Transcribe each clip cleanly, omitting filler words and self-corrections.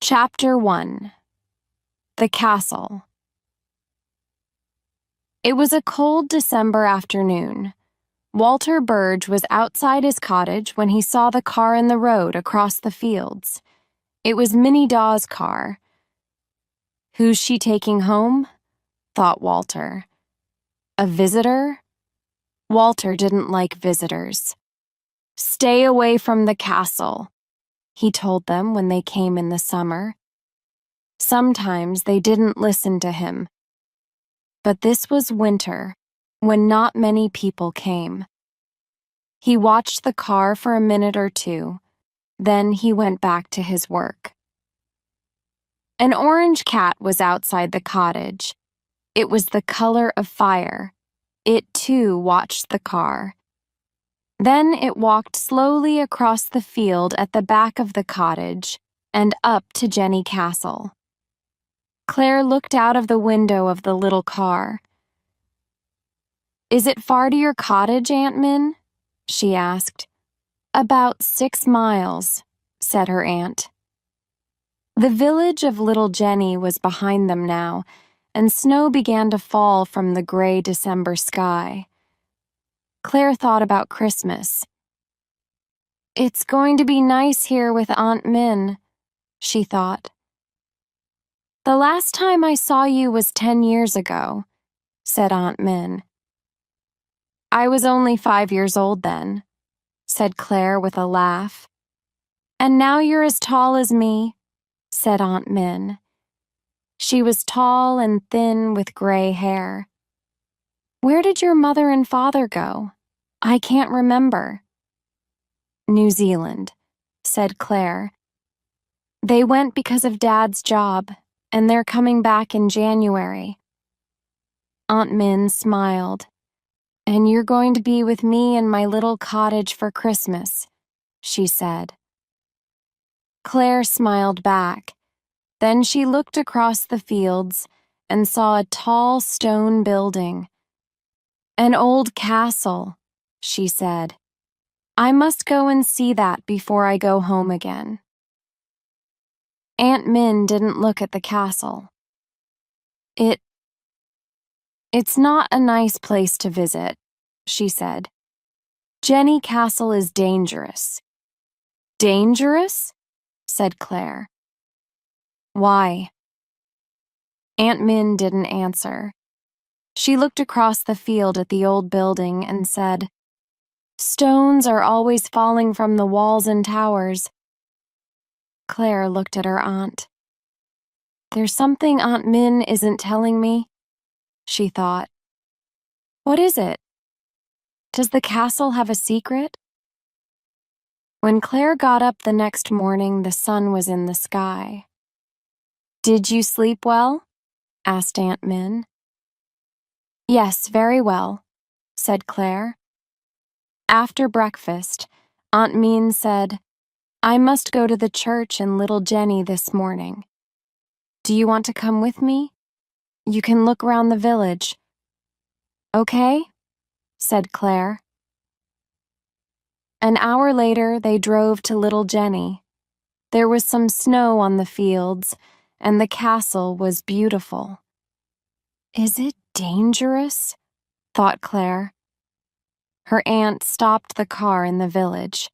Chapter 1. The Castle. It was a cold December afternoon. Walter Burge was outside his cottage when he saw the car in the road across the fields. It was Minnie Dawes' car. "Who's she taking home?" thought Walter. "A visitor?" Walter didn't like visitors. "Stay away from the castle," he told them when they came in the summer. Sometimes they didn't listen to him. But this was winter, when not many people came. He watched the car for a minute or two, then he went back to his work. An orange cat was outside the cottage. It was the color of fire. It too watched the car. Then it walked slowly across the field at the back of the cottage and up to Jenny Castle. Claire looked out of the window of the little car. "Is it far to your cottage, Aunt Min?" she asked. "About 6 miles," said her aunt. The village of Little Jenny was behind them now, and snow began to fall from the gray December sky. Claire thought about Christmas. "It's going to be nice here with Aunt Min," she thought. "The last time I saw you was 10 years ago," said Aunt Min. "I was only 5 years old then," said Claire with a laugh. "And now you're as tall as me," said Aunt Min. She was tall and thin with gray hair. "Where did your mother and father go? I can't remember." "New Zealand," said Claire. "They went because of Dad's job, and they're coming back in January." Aunt Min smiled. "And you're going to be with me in my little cottage for Christmas," she said. Claire smiled back. Then she looked across the fields and saw a tall stone building. "An old castle," she said. "I must go and see that before I go home again." Aunt Min didn't look at the castle. It's not a nice place to visit," she said. "Jenny Castle is dangerous." "Dangerous?" said Claire. "Why?" Aunt Min didn't answer. She looked across the field at the old building and said, "Stones are always falling from the walls and towers." Claire looked at her aunt. "There's something Aunt Min isn't telling me," she thought. "What is it? Does the castle have a secret?" When Claire got up the next morning, the sun was in the sky. "Did you sleep well?" asked Aunt Min. "Yes, very well," said Claire. After breakfast, Aunt Min said, "I must go to the church in Little Jenny this morning. Do you want to come with me? You can look around the village." "Okay," said Claire. An hour later, they drove to Little Jenny. There was some snow on the fields, and the castle was beautiful. "Is it dangerous?" thought Claire. Her aunt stopped the car in the village.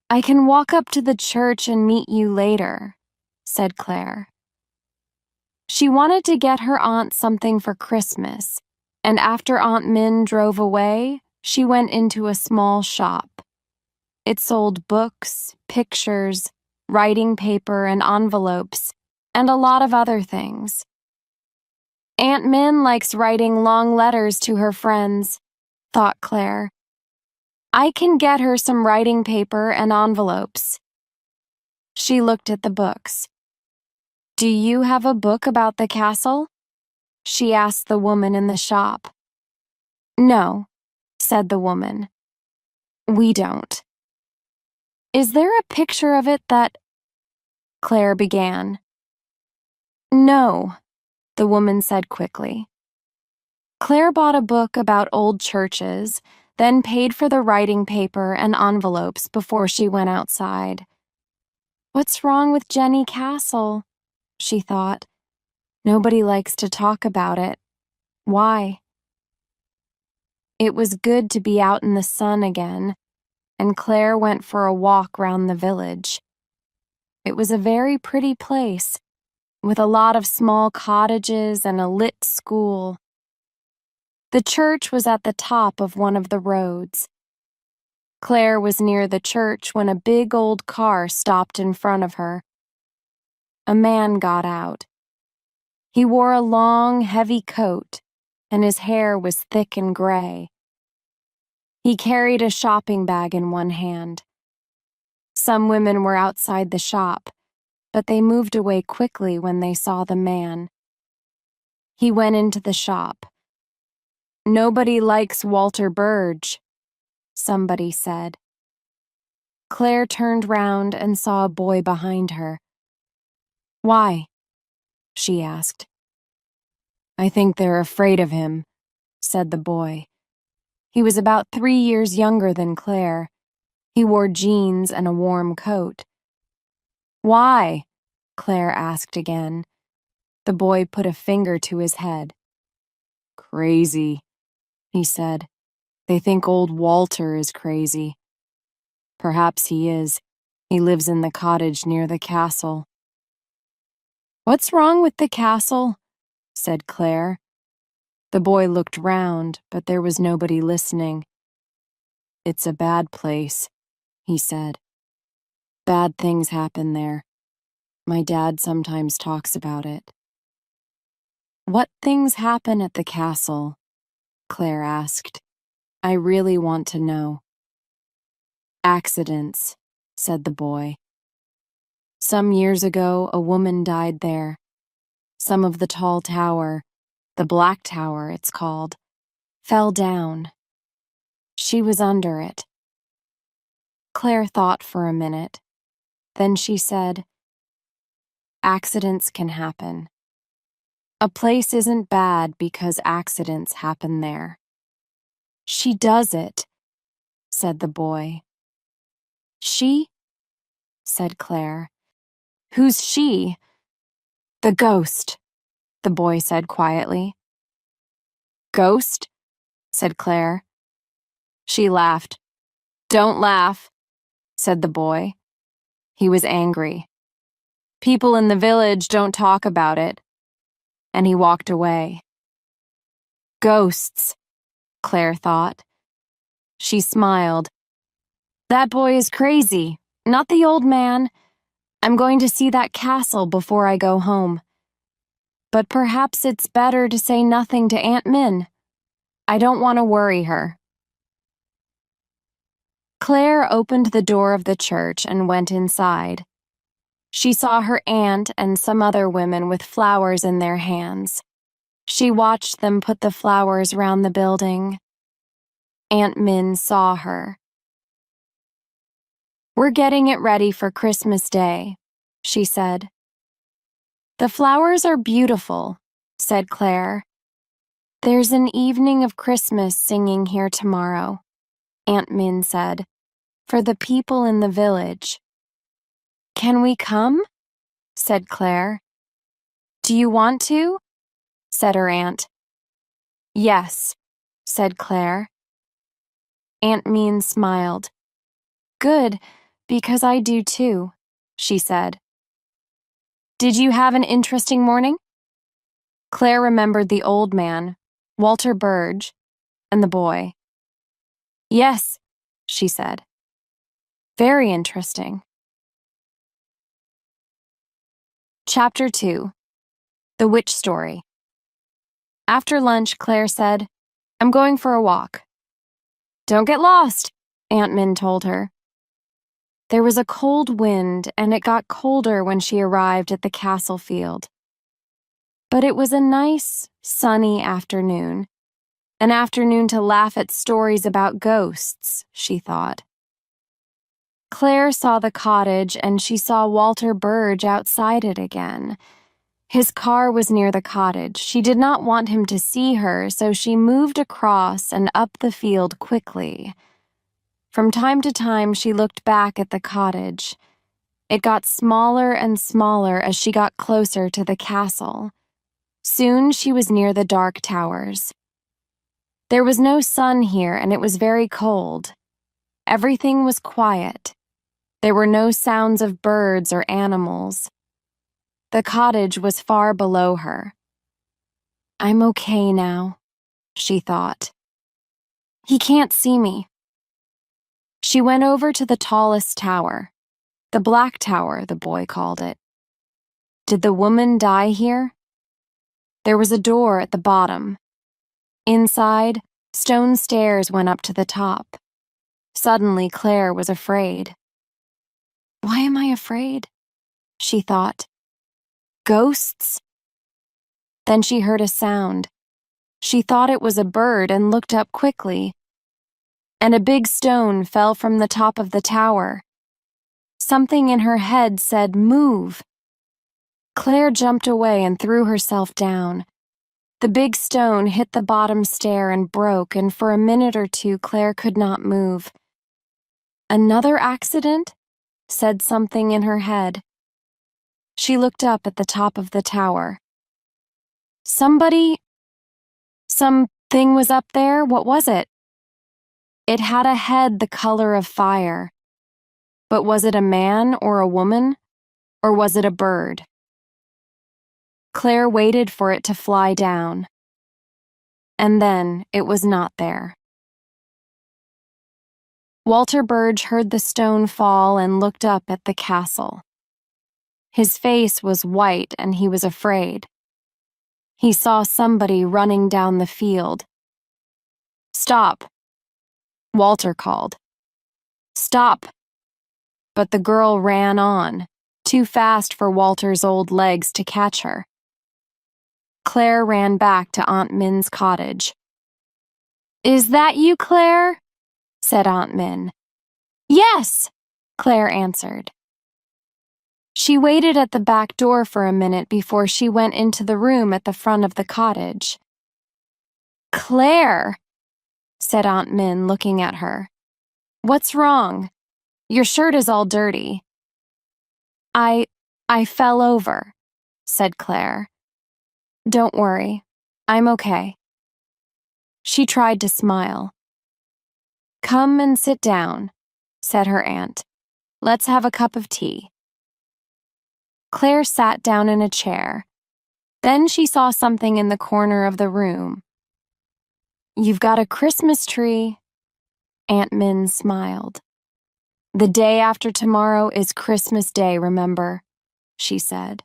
"I can walk up to the church and meet you later," said Claire. She wanted to get her aunt something for Christmas, and after Aunt Min drove away, she went into a small shop. It sold books, pictures, writing paper and envelopes, and a lot of other things. "Aunt Min likes writing long letters to her friends," thought Claire. "I can get her some writing paper and envelopes." She looked at the books. "Do you have a book about the castle?" she asked the woman in the shop. "No," said the woman. "We don't." "Is there a picture of it that—" Claire began. "No," the woman said quickly. Claire bought a book about old churches, then paid for the writing paper and envelopes before she went outside. What's wrong with Jenny Castle? She thought. Nobody likes to talk about it. Why? It was good to be out in the sun again, and Claire went for a walk round the village. It was a very pretty place, with a lot of small cottages and a lit school. The church was at the top of one of the roads. Claire was near the church when a big old car stopped in front of her. A man got out. He wore a long, heavy coat, and his hair was thick and gray. He carried a shopping bag in one hand. Some women were outside the shop, but they moved away quickly when they saw the man. He went into the shop. "Nobody likes Walter Burge," somebody said. Claire turned round and saw a boy behind her. "Why?" she asked. "I think they're afraid of him," said the boy. He was about 3 years younger than Claire. He wore jeans and a warm coat. "Why?" Claire asked again. The boy put a finger to his head. "Crazy," he said. "They think old Walter is crazy." "Perhaps he is. He lives in the cottage near the castle." "What's wrong with the castle?" said Claire. The boy looked round, but there was nobody listening. "It's a bad place," he said. "Bad things happen there. My dad sometimes talks about it." "What things happen at the castle?" Claire asked. "I really want to know." "Accidents," said the boy. "Some years ago, a woman died there. Some of the tall tower, the Black Tower it's called, fell down. She was under it." Claire thought for a minute. Then she said, "Accidents can happen. A place isn't bad because accidents happen there." "She does it," said the boy. "She?" said Claire. "Who's she?" "The ghost," the boy said quietly. "Ghost?" said Claire. She laughed. "Don't laugh," said the boy. He was angry. "People in the village don't talk about it." And he walked away. Ghosts, Claire thought. She smiled. "That boy is crazy, not the old man. I'm going to see that castle before I go home. But perhaps it's better to say nothing to Aunt Min. I don't want to worry her." Claire opened the door of the church and went inside. She saw her aunt and some other women with flowers in their hands. She watched them put the flowers round the building. Aunt Min saw her. "We're getting it ready for Christmas Day," she said. "The flowers are beautiful," said Claire. "There's an evening of Christmas singing here tomorrow," Aunt Min said, "for the people in the village." "Can we come?" said Claire. "Do you want to?" said her aunt. "Yes," said Claire. Aunt Min smiled. "Good, because I do too," she said. "Did you have an interesting morning?" Claire remembered the old man, Walter Burge, and the boy. "Yes," she said. "Very interesting." Chapter 2. The Witch Story. After lunch, Claire said, "I'm going for a walk." "Don't get lost," Aunt Min told her. There was a cold wind, and it got colder when she arrived at the castle field. But it was a nice, sunny afternoon. An afternoon to laugh at stories about ghosts, she thought. Claire saw the cottage, and she saw Walter Burge outside it again. His car was near the cottage. She did not want him to see her, so she moved across and up the field quickly. From time to time, she looked back at the cottage. It got smaller and smaller as she got closer to the castle. Soon she was near the dark towers. There was no sun here, and it was very cold. Everything was quiet. There were no sounds of birds or animals. The cottage was far below her. I'm okay now, she thought. He can't see me. She went over to the tallest tower. The Black Tower, the boy called it. Did the woman die here? There was a door at the bottom. Inside, stone stairs went up to the top. Suddenly, Claire was afraid. Why am I afraid? She thought. Ghosts? Then she heard a sound. She thought it was a bird and looked up quickly. And a big stone fell from the top of the tower. Something in her head said, "Move." Claire jumped away and threw herself down. The big stone hit the bottom stair and broke, and for a minute or two Claire could not move. Another accident? Said something in her head. She looked up at the top of the tower. Something was up there. What was it? It had a head the color of fire. But was it a man or a woman? Or was it a bird? Claire waited for it to fly down. And then it was not there. Walter Burge heard the stone fall and looked up at the castle. His face was white and he was afraid. He saw somebody running down the field. Stop, Walter called. Stop. But the girl ran on, too fast for Walter's old legs to catch her. Claire ran back to Aunt Min's cottage. Is that you, Claire? Said Aunt Min. Yes, Claire answered. She waited at the back door for a minute before she went into the room at the front of the cottage. Claire, said Aunt Min, looking at her. What's wrong? Your shirt is all dirty. I fell over, said Claire. Don't worry, I'm okay. She tried to smile. Come and sit down, said her aunt. Let's have a cup of tea. Claire sat down in a chair. Then she saw something in the corner of the room. You've got a Christmas tree. Aunt Min smiled. The day after tomorrow is Christmas Day, remember, she said.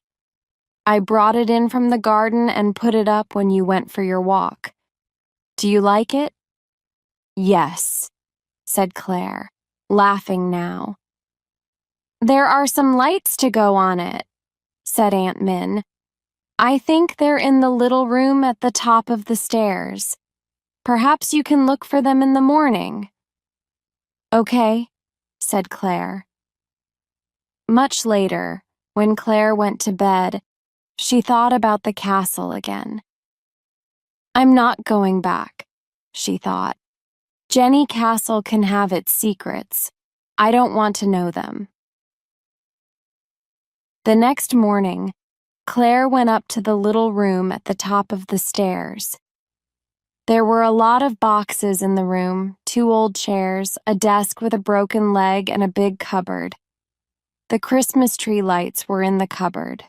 I brought it in from the garden and put it up when you went for your walk. Do you like it? Yes, said Claire, laughing now. There are some lights to go on it, said Aunt Min. I think they're in the little room at the top of the stairs. Perhaps you can look for them in the morning. Okay, said Claire. Much later, when Claire went to bed, she thought about the castle again. I'm not going back, she thought. Jenny Castle can have its secrets. I don't want to know them. The next morning, Claire went up to the little room at the top of the stairs. There were a lot of boxes in the room, 2 old chairs, a desk with a broken leg, and a big cupboard. The Christmas tree lights were in the cupboard.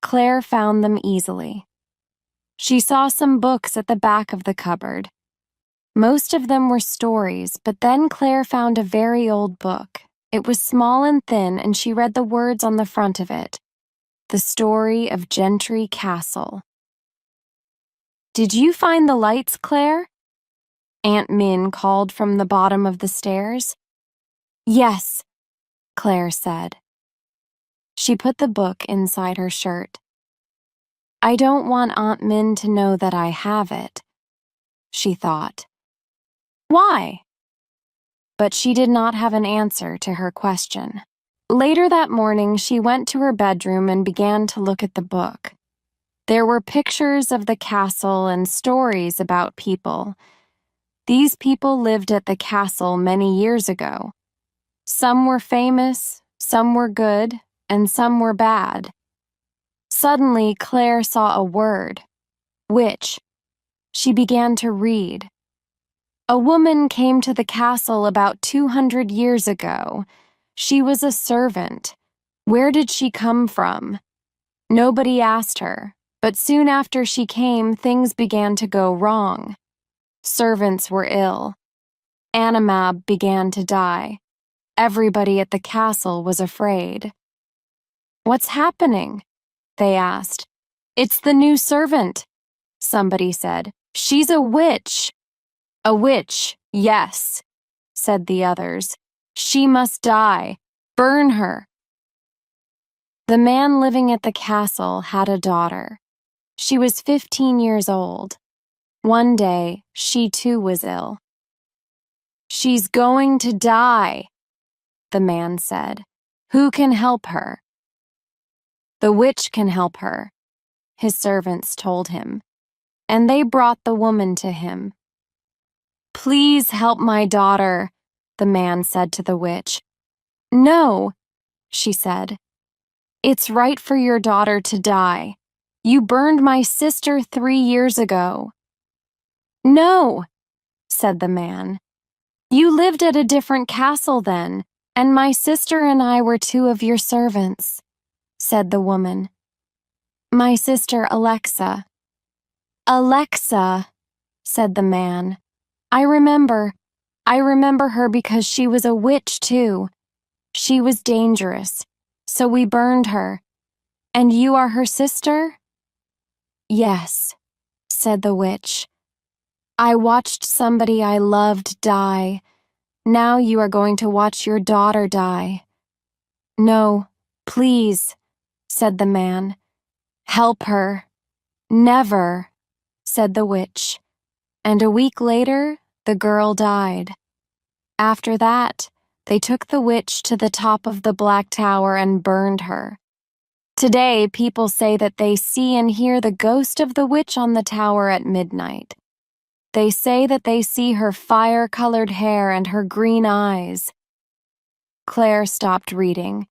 Claire found them easily. She saw some books at the back of the cupboard. Most of them were stories, but then Claire found a very old book. It was small and thin, and she read the words on the front of it. The Story of Gentry Castle. Did you find the lights, Claire? Aunt Min called from the bottom of the stairs. Yes, Claire said. She put the book inside her shirt. I don't want Aunt Min to know that I have it, she thought. Why? But she did not have an answer to her question. Later that morning, she went to her bedroom and began to look at the book. There were pictures of the castle and stories about people. These people lived at the castle many years ago. Some were famous, Some were good, and some were bad. Suddenly, Claire saw a word, witch. She began to read. A woman came to the castle about 200 years ago. She was a servant. Where did she come from? Nobody asked her, but soon after she came, things began to go wrong. Servants were ill. Annamab began to die. Everybody at the castle was afraid. "What's happening?" they asked. "It's the new servant," somebody said. "She's a witch." "A witch, yes," said the others. "She must die. Burn her." The man living at the castle had a daughter. She was 15 years old. One day, she too was ill. "She's going to die," the man said. "Who can help her?" "The witch can help her," his servants told him, and they brought the woman to him. "Please help my daughter," the man said to the witch. "No," she said. "It's right for your daughter to die. You burned my sister 3 years ago." "No," said the man. "You lived at a different castle then, and my sister and I were 2 of your servants," said the woman. "My sister Alexa." "Alexa," said the man. I remember her because she was a witch too. She was dangerous, so we burned her. And you are her sister?" "Yes," said the witch. "I watched somebody I loved die. Now you are going to watch your daughter die." "No, please," said the man. "Help her." "Never," said the witch. And a week later, the girl died. After that, they took the witch to the top of the Black Tower and burned her. Today, people say that they see and hear the ghost of the witch on the tower at midnight. They say that they see her fire-colored hair and her green eyes. Claire stopped reading.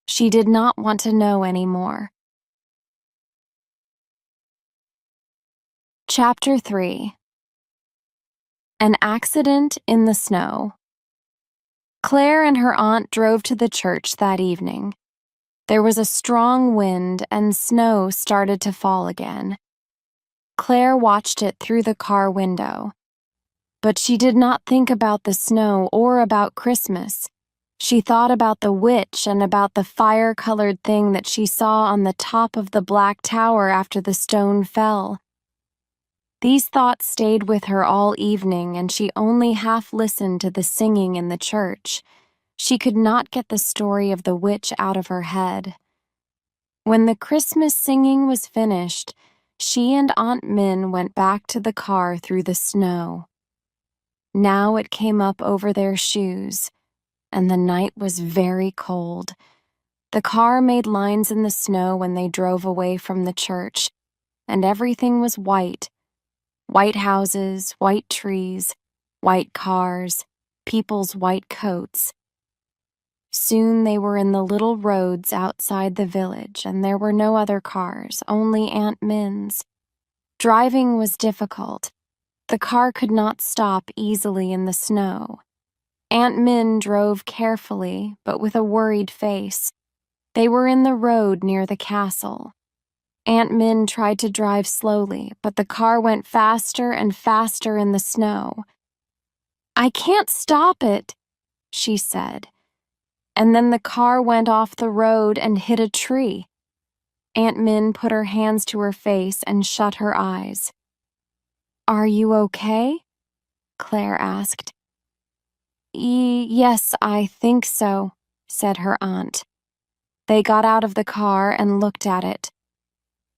She did not want to know anymore. Chapter 3. An Accident in the Snow. Claire and her aunt drove to the church that evening. There was a strong wind and snow started to fall again. Claire watched it through the car window. But she did not think about the snow or about Christmas. She thought about the witch and about the fire-colored thing that she saw on the top of the Black Tower after the stone fell. These thoughts stayed with her all evening, and she only half listened to the singing in the church. She could not get the story of the witch out of her head. When the Christmas singing was finished, she and Aunt Min went back to the car through the snow. Now it came up over their shoes, and the night was very cold. The car made lines in the snow when they drove away from the church, and everything was white. White houses, white trees, white cars, people's white coats. Soon they were in the little roads outside the village, and there were no other cars, only Aunt Min's. Driving was difficult. The car could not stop easily in the snow. Aunt Min drove carefully, but with a worried face. They were in the road near the castle. Aunt Min tried to drive slowly, but the car went faster and faster in the snow. "I can't stop it," she said. And then the car went off the road and hit a tree. Aunt Min put her hands to her face and shut her eyes. "Are you okay?" Claire asked. Yes, I think so," said her aunt. They got out of the car and looked at it.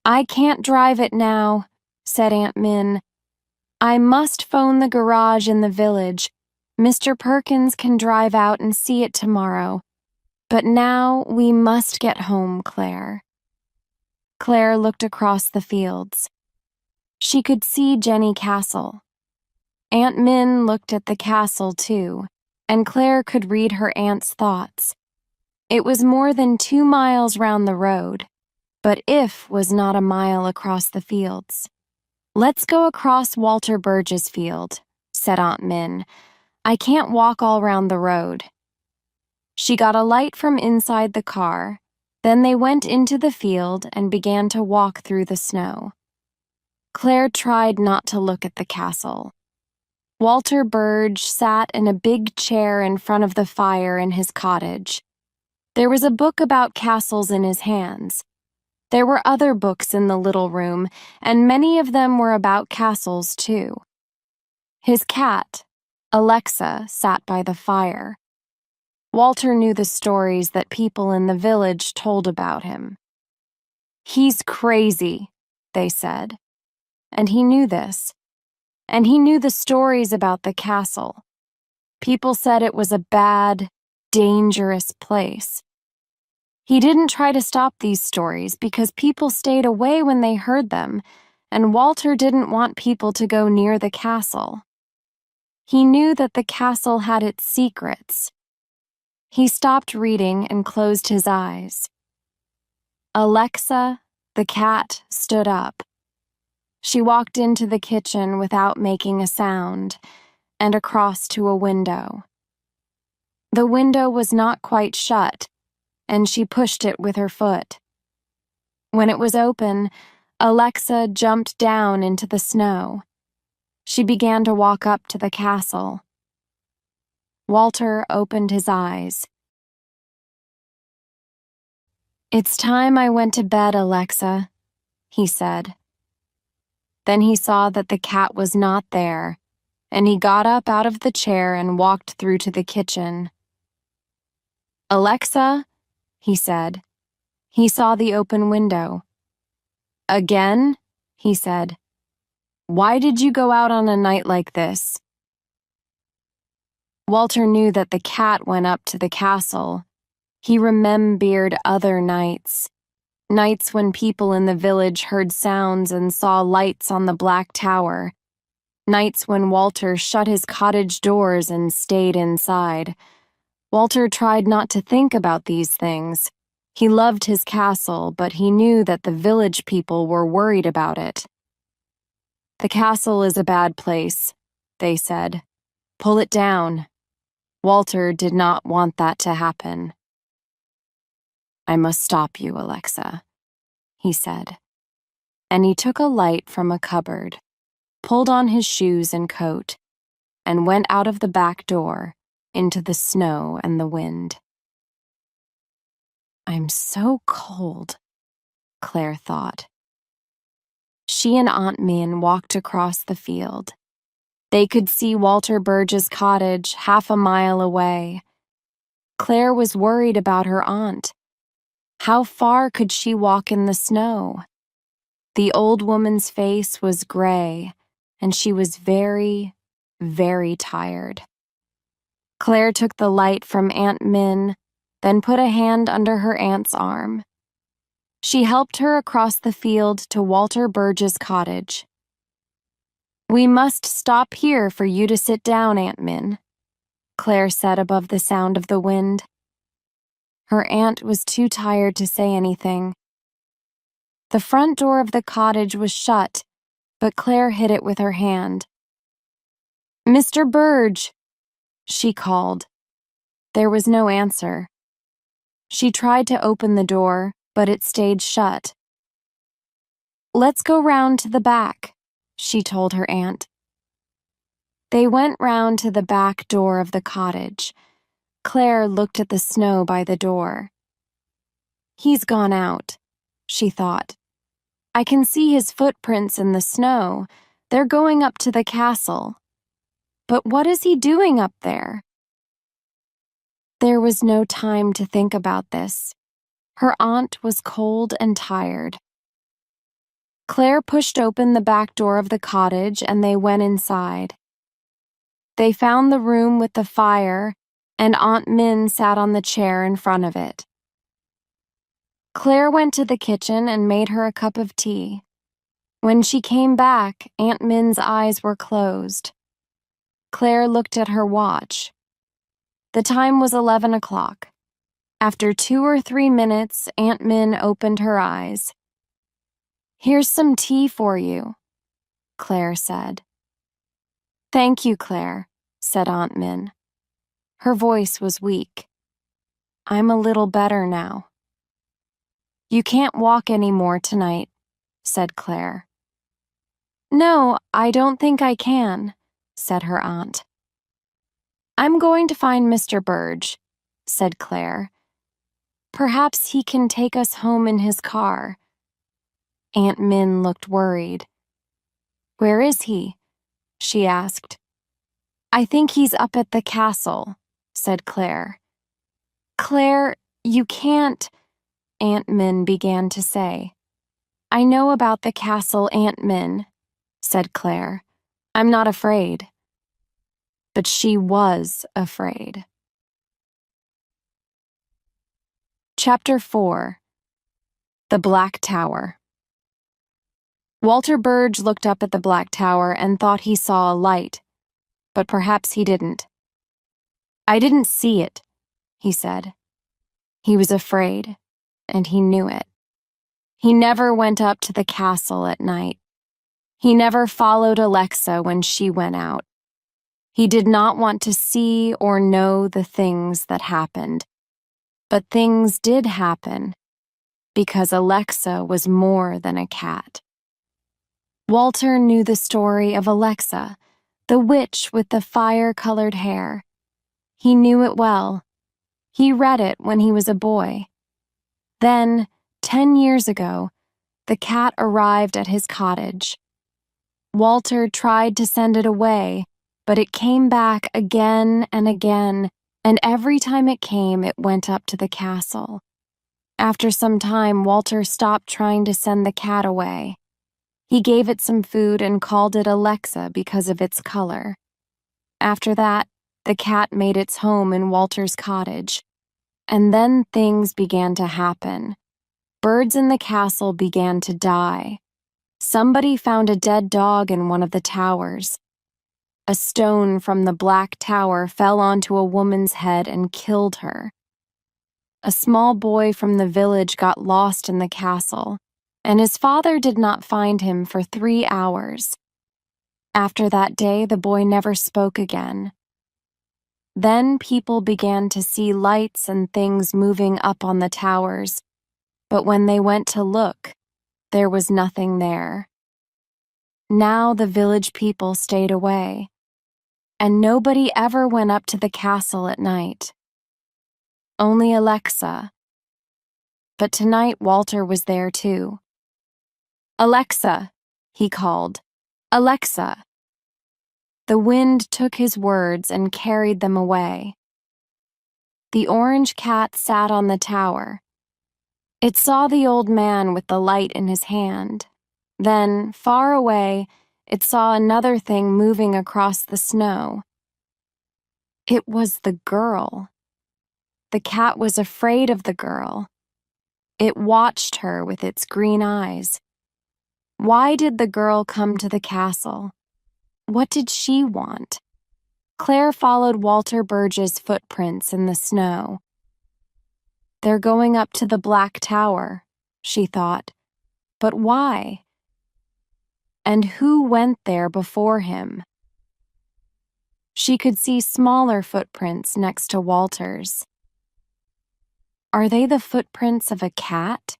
"I can't drive it now," said Aunt Min. "I must phone the garage in the village. Mr. Perkins can drive out and see it tomorrow. But now we must get home, Claire." Claire looked across the fields. She could see Jenny Castle. Aunt Min looked at the castle too, and Claire could read her aunt's thoughts. It was more than 2 miles round the road, but if was not a mile across the fields. "Let's go across Walter Burge's field," said Aunt Min. "I can't walk all round the road." She got a light from inside the car. Then they went into the field and began to walk through the snow. Claire tried not to look at the castle. Walter Burge sat in a big chair in front of the fire in his cottage. There was a book about castles in his hands. There were other books in the little room, and many of them were about castles, too. His cat, Alexa, sat by the fire. Walter knew the stories that people in the village told about him. "He's crazy," they said. And he knew this. And he knew the stories about the castle. People said it was a bad, dangerous place. He didn't try to stop these stories because people stayed away when they heard them, and Walter didn't want people to go near the castle. He knew that the castle had its secrets. He stopped reading and closed his eyes. Alexa, the cat, stood up. She walked into the kitchen without making a sound and across to a window. The window was not quite shut, and she pushed it with her foot. When it was open, Alexa jumped down into the snow. She began to walk up to the castle. Walter opened his eyes. "It's time I went to bed, Alexa," he said. Then he saw that the cat was not there, and he got up out of the chair and walked through to the kitchen. "Alexa," he said. He saw the open window. "Again?" he said. "Why did you go out on a night like this?" Walter knew that the cat went up to the castle. He remembered other nights. Nights when people in the village heard sounds and saw lights on the black tower. Nights when Walter shut his cottage doors and stayed inside. Walter tried not to think about these things. He loved his castle, but he knew that the village people were worried about it. "The castle is a bad place," they said. "Pull it down." Walter did not want that to happen. "I must stop you, Alexa," he said. And he took a light from a cupboard, pulled on his shoes and coat, and went out of the back door into the snow and the wind. "I'm so cold," Claire thought. She and Aunt Min walked across the field. They could see Walter Burge's cottage 1/2 mile away. Claire was worried about her aunt. How far could she walk in the snow? The old woman's face was gray, and she was very, very tired. Claire took the light from Aunt Min, then put a hand under her aunt's arm. She helped her across the field to Walter Burge's cottage. "We must stop here for you to sit down, Aunt Min," Claire said above the sound of the wind. Her aunt was too tired to say anything. The front door of the cottage was shut, but Claire hid it with her hand. "Mr. Burge," she called. There was no answer. She tried to open the door, but it stayed shut. "Let's go round to the back," she told her aunt. They went round to the back door of the cottage. Claire looked at the snow by the door. "He's gone out," she thought. "I can see his footprints in the snow. They're going up to the castle. But what is he doing up there?" There was no time to think about this. Her aunt was cold and tired. Claire pushed open the back door of the cottage and they went inside. They found the room with the fire, and Aunt Min sat on the chair in front of it. Claire went to the kitchen and made her a cup of tea. When she came back, Aunt Min's eyes were closed. Claire looked at her watch. The time was 11 o'clock. After 2 or 3 minutes, Aunt Min opened her eyes. "Here's some tea for you," Claire said. "Thank you, Claire," said Aunt Min. Her voice was weak. "I'm a little better now." "You can't walk any more tonight," said Claire. "No, I don't think I can," said her aunt. "I'm going to find Mr. Burge," said Claire. "Perhaps he can take us home in his car." Aunt Min looked worried. "Where is he?" she asked. "I think he's up at the castle," said Claire. "Claire, you can't," Aunt Min began to say. "I know about the castle, Aunt Min," said Claire. "I'm not afraid." But she was afraid. Chapter 4. The Black Tower. Walter Burge looked up at the Black Tower and thought he saw a light, but perhaps he didn't. "I didn't see it," he said. He was afraid, and he knew it. He never went up to the castle at night. He never followed Alexa when she went out. He did not want to see or know the things that happened. But things did happen, because Alexa was more than a cat. Walter knew the story of Alexa, the witch with the fire-colored hair. He knew it well. He read it when he was a boy. Then, 10 years ago, the cat arrived at his cottage. Walter tried to send it away, but it came back again and again, and every time it came, it went up to the castle. After some time, Walter stopped trying to send the cat away. He gave it some food and called it Alexa because of its color. After that, the cat made its home in Walter's cottage. And then things began to happen. Birds in the castle began to die. Somebody found a dead dog in one of the towers. A stone from the Black Tower fell onto a woman's head and killed her. A small boy from the village got lost in the castle, and his father did not find him for 3 hours. After that day, the boy never spoke again. Then people began to see lights and things moving up on the towers, but when they went to look, there was nothing there. Now the village people stayed away, and nobody ever went up to the castle at night. Only Alexa. But tonight Walter was there too. "Alexa," he called. "Alexa." The wind took his words and carried them away. The orange cat sat on the tower. It saw the old man with the light in his hand. Then, far away, it saw another thing moving across the snow. It was the girl. The cat was afraid of the girl. It watched her with its green eyes. Why did the girl come to the castle? What did she want? Claire followed Walter Burge's footprints in the snow. "They're going up to the Black Tower," she thought. But why? And who went there before him? She could see smaller footprints next to Walter's. Are they the footprints of a cat?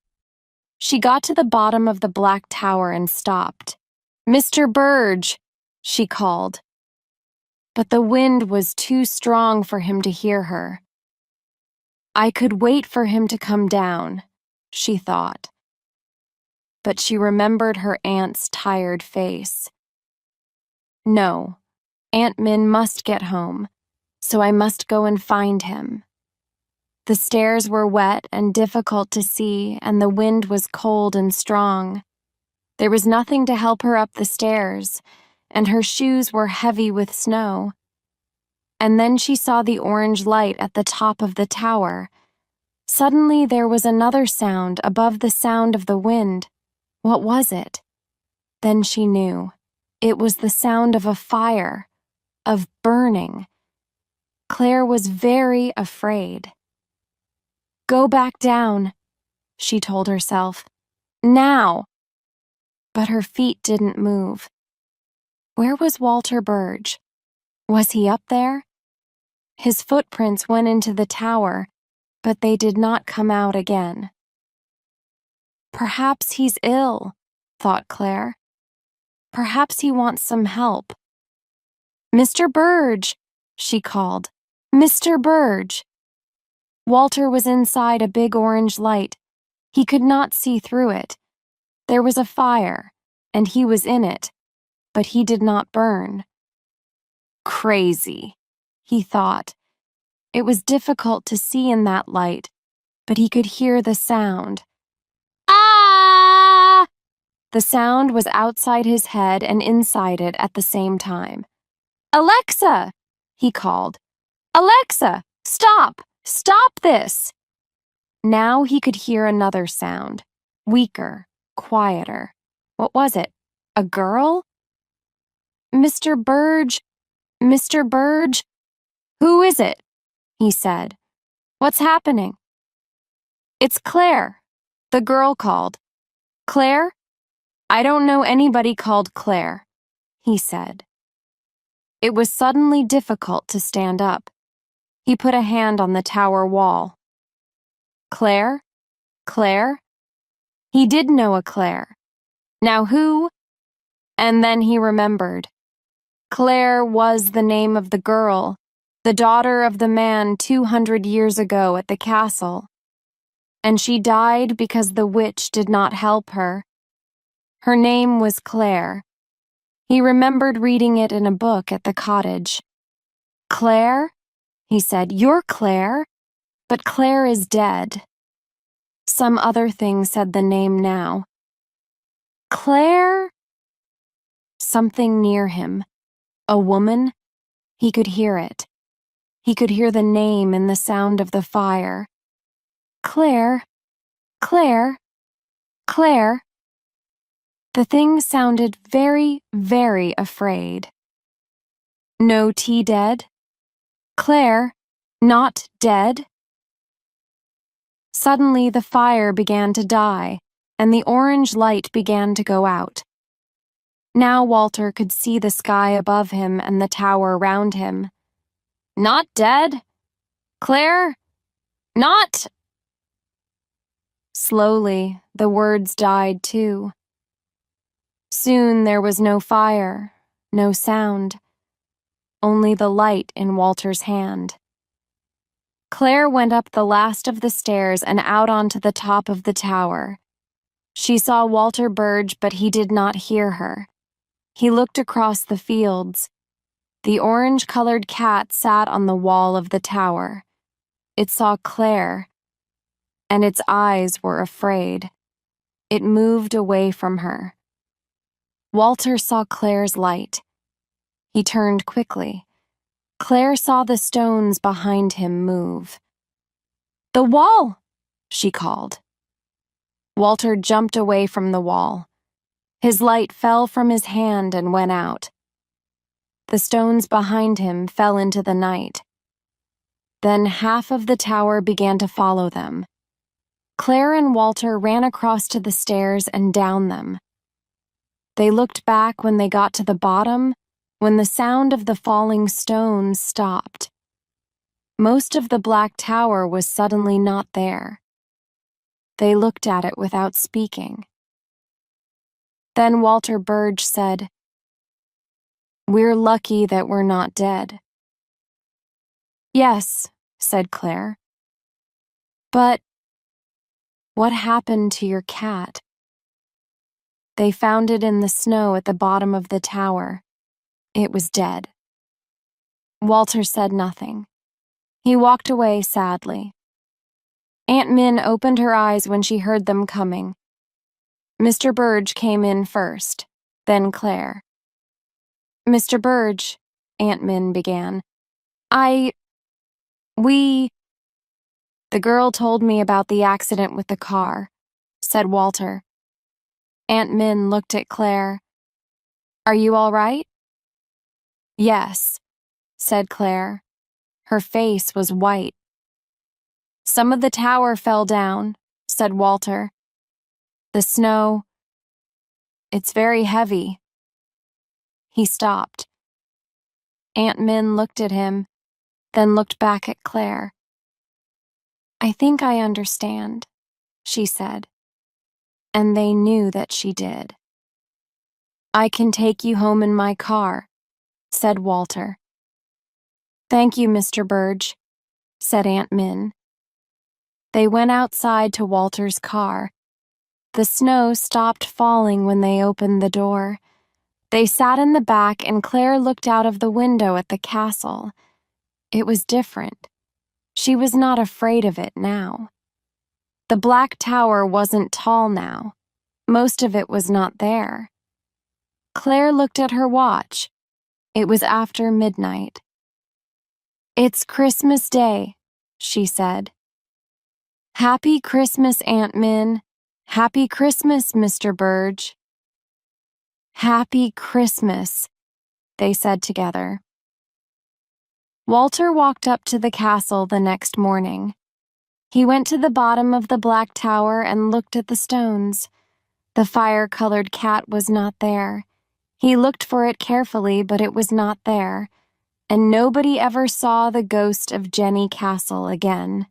She got to the bottom of the Black Tower and stopped. "Mr. Burge," she called. But the wind was too strong for him to hear her. I could wait for him to come down, she thought. But she remembered her aunt's tired face. No, Aunt Min must get home, so I must go and find him. The stairs were wet and difficult to see, and the wind was cold and strong. There was nothing to help her up the stairs, and her shoes were heavy with snow. And then she saw the orange light at the top of the tower. Suddenly there was another sound above the sound of the wind. What was it? Then she knew. It was the sound of a fire, of burning. Claire was very afraid. Go back down, she told herself. Now! But her feet didn't move. Where was Walter Burge? Was he up there? His footprints went into the tower, but they did not come out again. Perhaps he's ill, thought Claire. Perhaps he wants some help. Mr. Burge, she called. Mr. Burge. Walter was inside a big orange light. He could not see through it. There was a fire, and he was in it, but he did not burn. Crazy, he thought. It was difficult to see in that light, but he could hear the sound. Ah! The sound was outside his head and inside it at the same time. Alexa, he called. Alexa, stop! Stop this! Now he could hear another sound, weaker, quieter. What was it? A girl? Mr. Burge, Mr. Burge. Who is it? He said. What's happening? It's Claire, the girl called. Claire? I don't know anybody called Claire, he said. It was suddenly difficult to stand up. He put a hand on the tower wall. Claire? Claire? He did know a Claire. Now who? And then he remembered. Claire was the name of the girl, the daughter of the man 200 years ago at the castle. And she died because the witch did not help her. Her name was Claire. He remembered reading it in a book at the cottage. Claire? He said, You're Claire? But Claire is dead. Some other thing said the name now. Claire? Something near him. A woman? He could hear it. He could hear the name in the sound of the fire. Claire, Claire, Claire. The thing sounded very, very afraid. No tea dead? Claire, not dead? Suddenly the fire began to die, and the orange light began to go out. Now Walter could see the sky above him and the tower round him. Not dead? Claire? Not... Slowly, the words died too. Soon there was no fire, no sound, only the light in Walter's hand. Claire went up the last of the stairs and out onto the top of the tower. She saw Walter Burge, but he did not hear her. He looked across the fields. The orange-colored cat sat on the wall of the tower. It saw Claire, and its eyes were afraid. It moved away from her. Walter saw Claire's light. He turned quickly. Claire saw the stones behind him move. The wall, she called. Walter jumped away from the wall. His light fell from his hand and went out. The stones behind him fell into the night. Then half of the tower began to follow them. Claire and Walter ran across to the stairs and down them. They looked back when they got to the bottom, when the sound of the falling stones stopped. Most of the black tower was suddenly not there. They looked at it without speaking. Then Walter Burge said, We're lucky that we're not dead. Yes, said Claire. But what happened to your cat? They found it in the snow at the bottom of the tower. It was dead. Walter said nothing. He walked away sadly. Aunt Min opened her eyes when she heard them coming. Mr. Burge came in first, then Claire. Mr. Burge, Aunt Min began. The girl told me about the accident with the car, said Walter. Aunt Min looked at Claire. Are you all right? Yes, said Claire. Her face was white. Some of the tower fell down, said Walter. The snow, it's very heavy. He stopped. Aunt Min looked at him, then looked back at Claire. I think I understand, she said. And they knew that she did. I can take you home in my car, said Walter. Thank you, Mr. Burge, said Aunt Min. They went outside to Walter's car. The snow stopped falling when they opened the door. They sat in the back and Claire looked out of the window at the castle. It was different. She was not afraid of it now. The black tower wasn't tall now. Most of it was not there. Claire looked at her watch. It was after midnight. It's Christmas Day, she said. Happy Christmas, Aunt Min. Happy Christmas, Mr. Burge. Happy Christmas, they said together. Walter walked up to the castle the next morning. He went to the bottom of the black tower and looked at the stones. The fire-colored cat was not there. He looked for it carefully, but it was not there, and nobody ever saw the ghost of Jenny Castle again.